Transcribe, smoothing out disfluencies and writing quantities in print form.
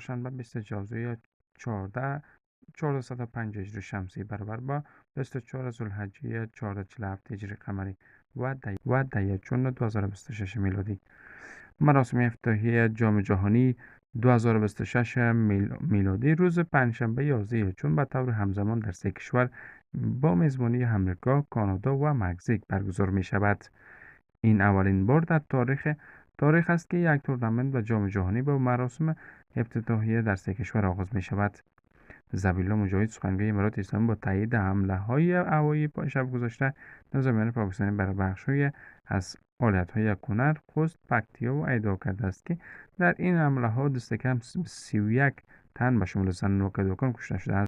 چهارشنبه 20 جوزای 1405 هجری شمسی برابر با 24 ذوالحجه 1447 هجری قمری و ده جون 2026 میلادی. مراسم افتتاحیه جام جهانی 2026 میلادی روز پنجشنبه 11 جون به طور همزمان در 3 کشور با میزبانی امریکا، کانادا و مکزیک برگزار می شود. این اولین بار در تاریخ است که یک تورنمنت و جام جهانی با مراسم افتتاحیه در 3 کشور آغاز می شود. ذبیح‌الله مجاهد سخنگوی امارات اسلامی با تایید حمله‌های هوایی شب گذشته نظامیان پاکستانی بر بخش‌های از آلت‌های کنر، خوست، پکتیا و ادعا کرده است که در این حمله‌ها دست کم 31 تن به شمول زن و کودکان کشته شده است.